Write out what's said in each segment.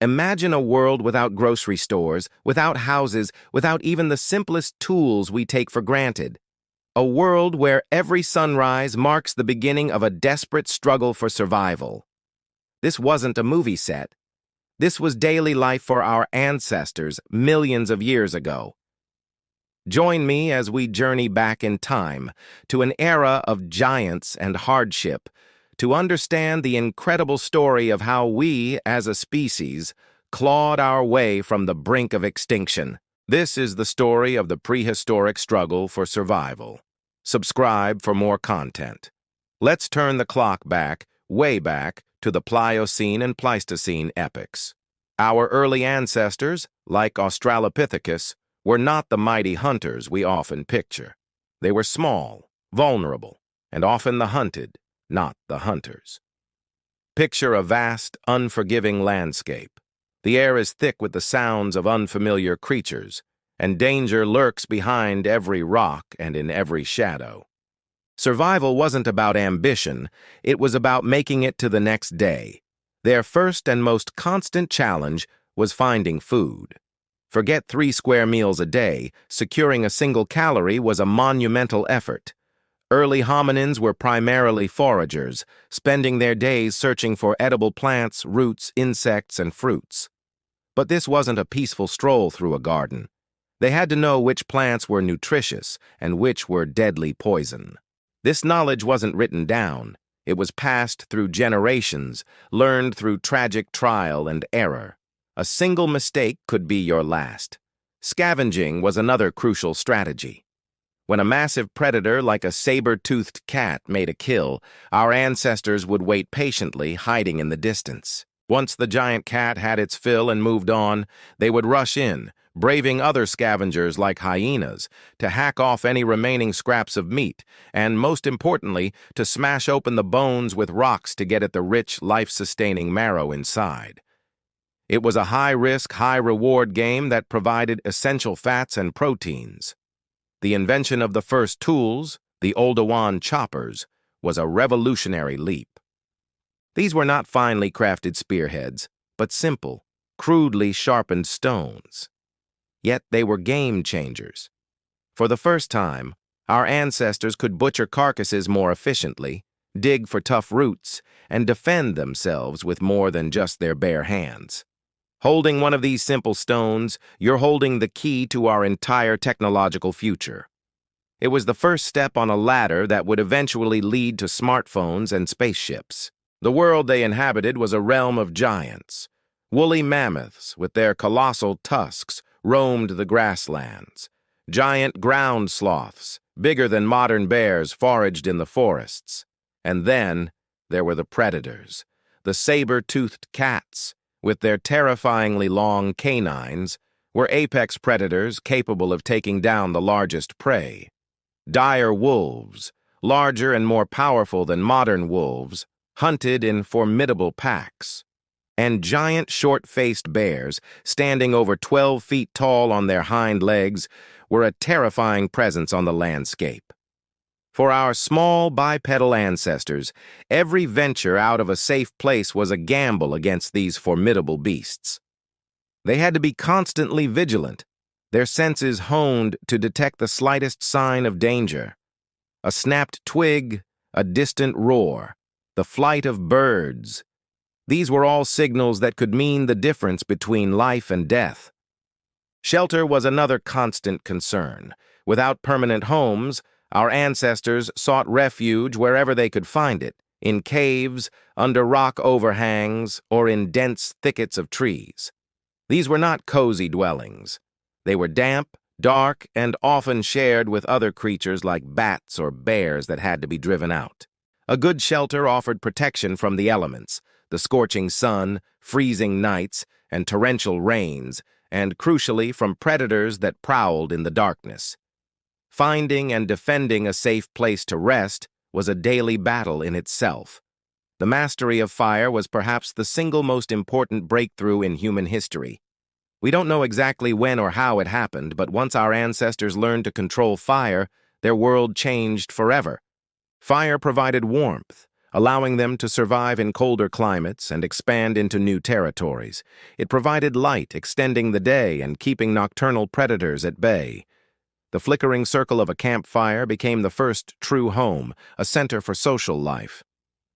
Imagine a world without grocery stores, without houses, without even the simplest tools we take for granted. A world where every sunrise marks the beginning of a desperate struggle for survival. This wasn't a movie set. This was daily life for our ancestors millions of years ago. Join me as we journey back in time to an era of giants and hardship, to understand the incredible story of how we, as a species, clawed our way from the brink of extinction. This is the story of the prehistoric struggle for survival. Subscribe for more content. Let's turn the clock back, way back, to the Pliocene and Pleistocene epochs. Our early ancestors, like Australopithecus, were not the mighty hunters we often picture. They were small, vulnerable, and often the hunted, not the hunters. Picture a vast, unforgiving landscape. The air is thick with the sounds of unfamiliar creatures, and danger lurks behind every rock and in every shadow. Survival wasn't about ambition, it was about making it to the next day. Their first and most constant challenge was finding food. Forget 3 square meals a day, securing a single calorie was a monumental effort. Early hominins were primarily foragers, spending their days searching for edible plants, roots, insects, and fruits. But this wasn't a peaceful stroll through a garden. They had to know which plants were nutritious and which were deadly poison. This knowledge wasn't written down. It was passed through generations, learned through tragic trial and error. A single mistake could be your last. Scavenging was another crucial strategy. When a massive predator like a saber-toothed cat made a kill, our ancestors would wait patiently, hiding in the distance. Once the giant cat had its fill and moved on, they would rush in, braving other scavengers like hyenas, to hack off any remaining scraps of meat, and most importantly, to smash open the bones with rocks to get at the rich, life-sustaining marrow inside. It was a high-risk, high-reward game that provided essential fats and proteins. The invention of the first tools, the Oldowan choppers, was a revolutionary leap. These were not finely crafted spearheads, but simple, crudely sharpened stones. Yet they were game changers. For the first time, our ancestors could butcher carcasses more efficiently, dig for tough roots, and defend themselves with more than just their bare hands. Holding one of these simple stones, you're holding the key to our entire technological future. It was the first step on a ladder that would eventually lead to smartphones and spaceships. The world they inhabited was a realm of giants. Woolly mammoths, with their colossal tusks, roamed the grasslands. Giant ground sloths, bigger than modern bears, foraged in the forests. And then there were the predators, the saber-toothed cats, with their terrifyingly long canines, were apex predators capable of taking down the largest prey. Dire wolves, larger and more powerful than modern wolves, hunted in formidable packs. And giant short-faced bears, standing over 12 feet tall on their hind legs, were a terrifying presence on the landscape. For our small bipedal ancestors, every venture out of a safe place was a gamble against these formidable beasts. They had to be constantly vigilant, their senses honed to detect the slightest sign of danger. A snapped twig, a distant roar, the flight of birds. These were all signals that could mean the difference between life and death. Shelter was another constant concern. Without permanent homes, our ancestors sought refuge wherever they could find it, in caves, under rock overhangs, or in dense thickets of trees. These were not cozy dwellings. They were damp, dark, and often shared with other creatures like bats or bears that had to be driven out. A good shelter offered protection from the elements, the scorching sun, freezing nights, and torrential rains, and crucially from predators that prowled in the darkness. Finding and defending a safe place to rest was a daily battle in itself. The mastery of fire was perhaps the single most important breakthrough in human history. We don't know exactly when or how it happened, but once our ancestors learned to control fire, their world changed forever. Fire provided warmth, allowing them to survive in colder climates and expand into new territories. It provided light, extending the day and keeping nocturnal predators at bay. The flickering circle of a campfire became the first true home, a center for social life.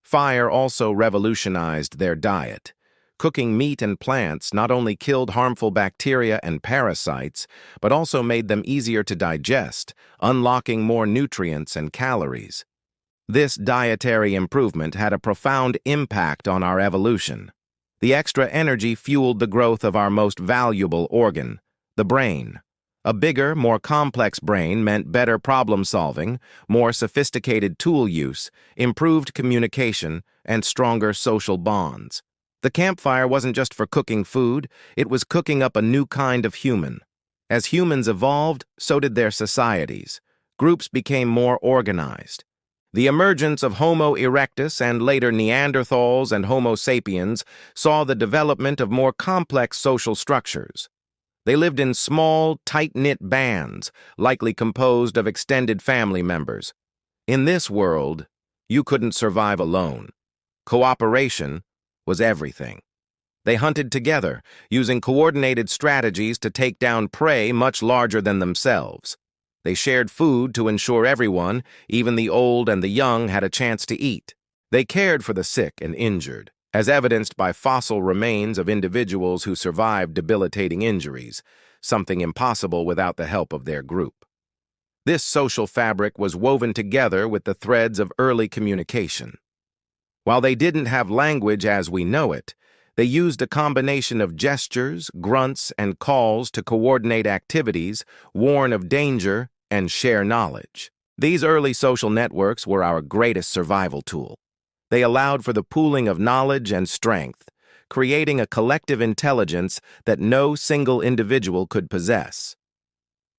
Fire also revolutionized their diet. Cooking meat and plants not only killed harmful bacteria and parasites, but also made them easier to digest, unlocking more nutrients and calories. This dietary improvement had a profound impact on our evolution. The extra energy fueled the growth of our most valuable organ, the brain. A bigger, more complex brain meant better problem-solving, more sophisticated tool use, improved communication, and stronger social bonds. The campfire wasn't just for cooking food, it was cooking up a new kind of human. As humans evolved, so did their societies. Groups became more organized. The emergence of Homo erectus and later Neanderthals and Homo sapiens saw the development of more complex social structures. They lived in small, tight-knit bands, likely composed of extended family members. In this world, you couldn't survive alone. Cooperation was everything. They hunted together, using coordinated strategies to take down prey much larger than themselves. They shared food to ensure everyone, even the old and the young, had a chance to eat. They cared for the sick and injured, as evidenced by fossil remains of individuals who survived debilitating injuries, something impossible without the help of their group. This social fabric was woven together with the threads of early communication. While they didn't have language as we know it, they used a combination of gestures, grunts, and calls to coordinate activities, warn of danger, and share knowledge. These early social networks were our greatest survival tool. They allowed for the pooling of knowledge and strength, creating a collective intelligence that no single individual could possess.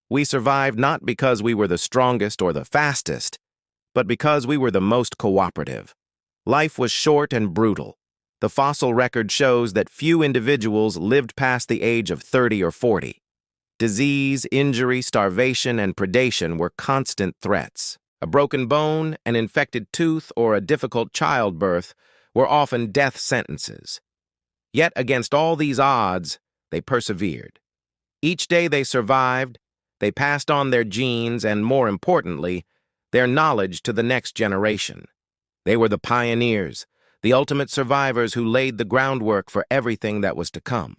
We survived not because we were the strongest or the fastest, but because we were the most cooperative. Life was short and brutal. The fossil record shows that few individuals lived past the age of 30 or 40. Disease, injury, starvation, and predation were constant threats. A broken bone, an infected tooth, or a difficult childbirth were often death sentences. Yet against all these odds, they persevered. Each day they survived, they passed on their genes and, more importantly, their knowledge to the next generation. They were the pioneers, the ultimate survivors who laid the groundwork for everything that was to come.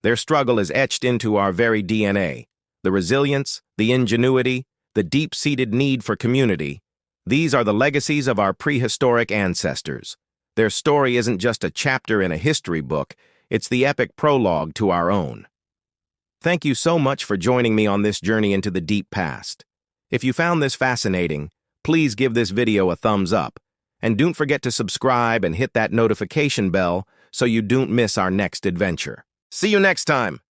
Their struggle is etched into our very DNA. The resilience, the ingenuity, the deep-seated need for community. These are the legacies of our prehistoric ancestors. Their story isn't just a chapter in a history book, it's the epic prologue to our own. Thank you so much for joining me on this journey into the deep past. If you found this fascinating, please give this video a thumbs up. And don't forget to subscribe and hit that notification bell so you don't miss our next adventure. See you next time!